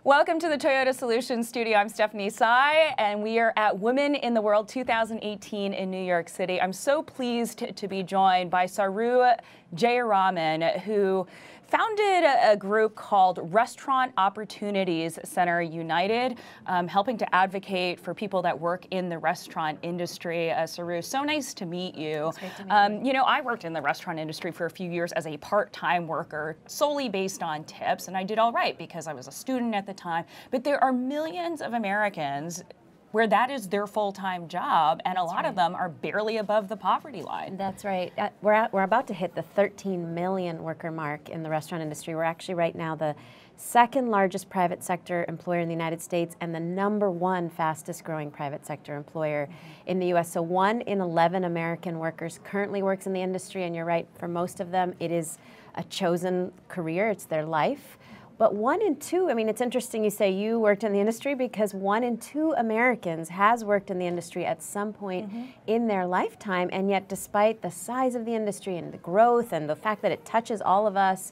Welcome to the Toyota Solutions Studio. I'm Stephanie Tsai, and we are at Women in the World 2018 in New York City. I'm so pleased to be joined by Saru Jayaraman, who founded a group called Restaurant Opportunities Center United, helping to advocate for people that work in the restaurant industry. Saru, so nice to meet you. It's great to meet you. You know, I worked in the restaurant industry for a few years as a part-time worker, solely based on tips, and I did all right because I was a student at the time. But there are millions of Americans where that is their full-time job, and a lot of them are barely above the poverty line. That's right. We're about to hit the 13 million worker mark in the restaurant industry. We're actually right now the second largest private sector employer in the United States and the #1 fastest growing private sector employer in the US. So 1 in 11 American workers currently works in the industry, and you're right, for most of them it is a chosen career, it's their life. But 1 in 2, I mean, it's interesting you say you worked in the industry, because 1 in 2 Americans has worked in the industry at some point in their lifetime, and yet despite the size of the industry and the growth and the fact that it touches all of us,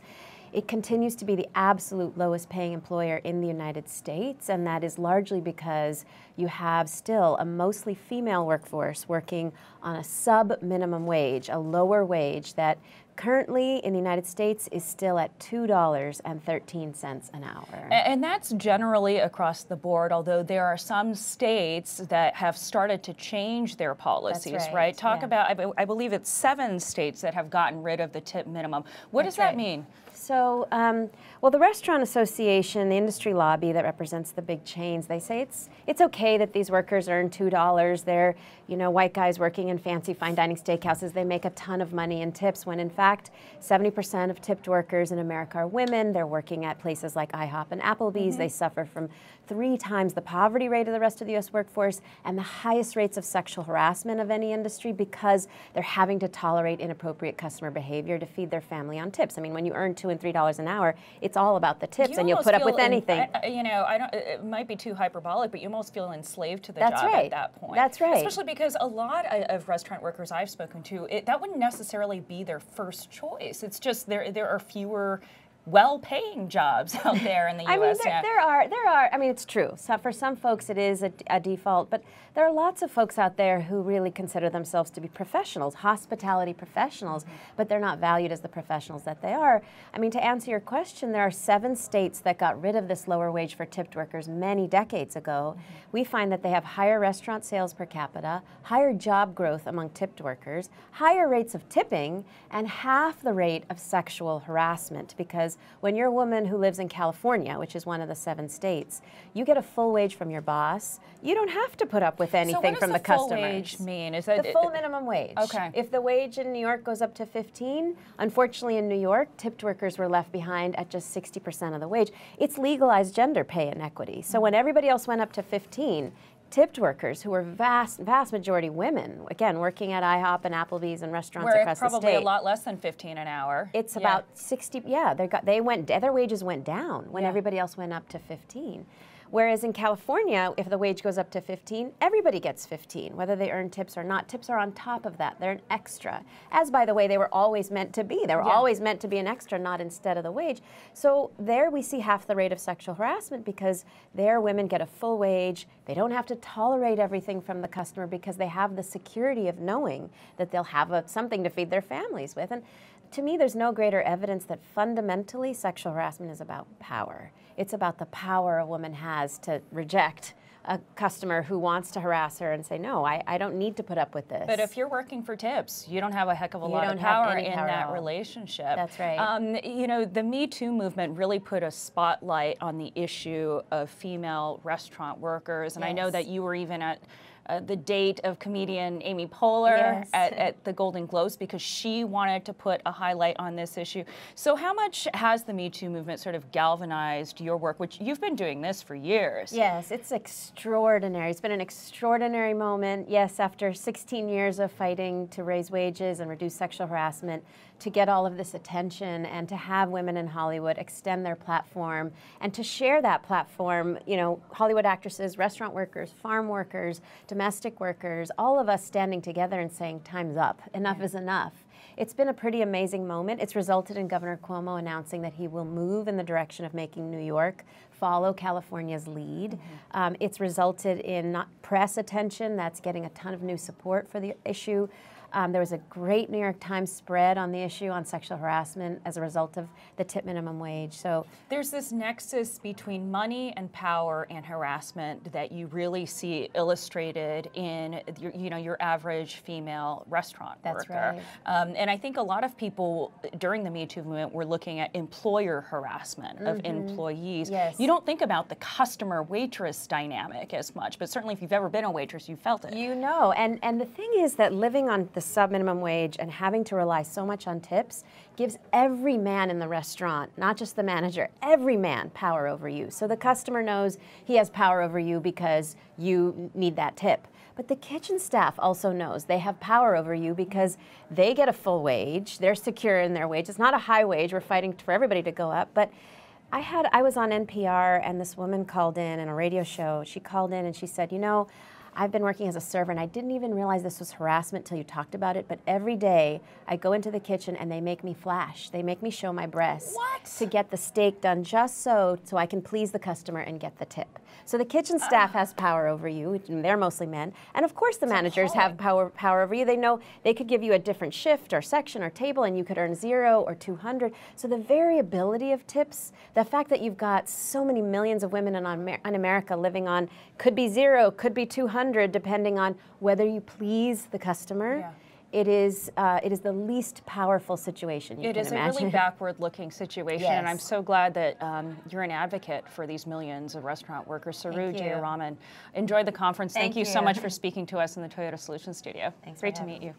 it continues to be the absolute lowest paying employer in the United States, and that is largely because you have still a mostly female workforce working on a sub-minimum wage, a lower wage that currently in the United States is still at $2.13 an hour. And that's generally across the board, although there are some states that have started to change their policies, That's right? Talk yeah. about, I believe it's 7 states that have gotten rid of the tip minimum. What does that mean? So, well, the Restaurant Association, the industry lobby that represents the big chains, they say it's okay that these workers earn $2. They're, you know, white guys working in fancy fine dining steakhouses. They make a ton of money in tips, when in fact 70% of tipped workers in America are women. They're working at places like IHOP and Applebee's. They suffer from 3 times the poverty rate of the rest of the U.S. workforce and the highest rates of sexual harassment of any industry, because they're having to tolerate inappropriate customer behavior to feed their family on tips. I mean, when you earn $2 and $3 an hour, it's all about the tips, and you'll put up with anything. You know, it might be too hyperbolic, but you almost feel enslaved to the That's job right. at that point. That's right. Especially because a lot of restaurant workers I've spoken to, that wouldn't necessarily be their first choice. It's just there are fewer well-paying jobs out there in the U.S. I mean, there are. I mean, it's true. So for some folks, it is a default, but there are lots of folks out there who really consider themselves to be professionals, hospitality professionals, but they're not valued as the professionals that they are. I mean, to answer your question, there are 7 states that got rid of this lower wage for tipped workers many decades ago. We find that they have higher restaurant sales per capita, higher job growth among tipped workers, higher rates of tipping, and half the rate of sexual harassment, because when you're a woman who lives in California, which is one of the 7 states, you get a full wage from your boss. You don't have to put up with anything from the customers. So what does the full wage mean? Is that the full minimum wage? Okay. If the wage in New York goes up to 15, unfortunately in New York, tipped workers were left behind at just 60% of the wage. It's legalized gender pay inequity. So when everybody else went up to 15, tipped workers, who were vast majority women, again, working at IHOP and Applebee's and restaurants across the state. Where probably a lot less than 15 an hour. It's about 60, yeah, their wages went down when everybody else went up to 15. Whereas in California, if the wage goes up to 15, everybody gets 15, whether they earn tips or not. Tips are on top of that. They're an extra. As, by the way, they were always meant to be. They were always meant to be an extra, not instead of the wage. So there we see half the rate of sexual harassment, because there women get a full wage. They don't have to tolerate everything from the customer, because they have the security of knowing that they'll have something to feed their families with. And to me, there's no greater evidence that fundamentally sexual harassment is about power. It's about the power a woman has to reject a customer who wants to harass her and say, no, I don't need to put up with this. But if you're working for tips, you don't have a heck of a lot of power in that relationship. That's right. You know, the Me Too movement really put a spotlight on the issue of female restaurant workers, and I know that you were even at the date of comedian Amy Poehler at the Golden Globes, because she wanted to put a highlight on this issue. So how much has the Me Too movement sort of galvanized your work, which you've been doing this for years? Yes, it's extraordinary. It's been an extraordinary moment. Yes, after 16 years of fighting to raise wages and reduce sexual harassment, to get all of this attention and to have women in Hollywood extend their platform and to share that platform, you know, Hollywood actresses, restaurant workers, farm workers, domestic workers, all of us standing together and saying, time's up, enough is enough. it's been a pretty amazing moment. It's resulted in Governor Cuomo announcing that he will move in the direction of making New York follow California's lead. It's resulted in press attention that's getting a ton of new support for the issue. There was a great New York Times spread on the issue on sexual harassment as a result of the tip minimum wage. So there's this nexus between money and power and harassment that you really see illustrated in your average female restaurant worker. That's right. And I think a lot of people during the Me Too movement were looking at employer harassment of employees. Yes. You don't think about the customer waitress dynamic as much, but certainly if you've ever been a waitress, you felt it. You know, and the thing is that living on the sub-minimum wage and having to rely so much on tips gives every man in the restaurant, not just the manager, every man power over you. So the customer knows he has power over you because you need that tip. But the kitchen staff also knows they have power over you because they get a full wage, they're secure in their wage. It's not a high wage, we're fighting for everybody to go up, but I was on NPR and this woman called in a radio show. She called in and she said, you know, I've been working as a server and I didn't even realize this was harassment till you talked about it, but every day I go into the kitchen and they make me flash. They make me show my breasts to get the steak done just so I can please the customer and get the tip. So the kitchen staff has power over you, and they're mostly men, and of course the managers have power over you. They know they could give you a different shift or section or table and you could earn 0 or 200. So the variability of tips, the fact that you've got so many millions of women in America living on could be 0, could be 200, depending on whether you please the customer. Yeah. It is the least powerful situation you can imagine. It is a really backward-looking situation, and I'm so glad that you're an advocate for these millions of restaurant workers. Saru, Jayaraman, enjoyed the conference. Thank you so much for speaking to us in the Toyota Solutions Studio. Thanks. Great to meet you.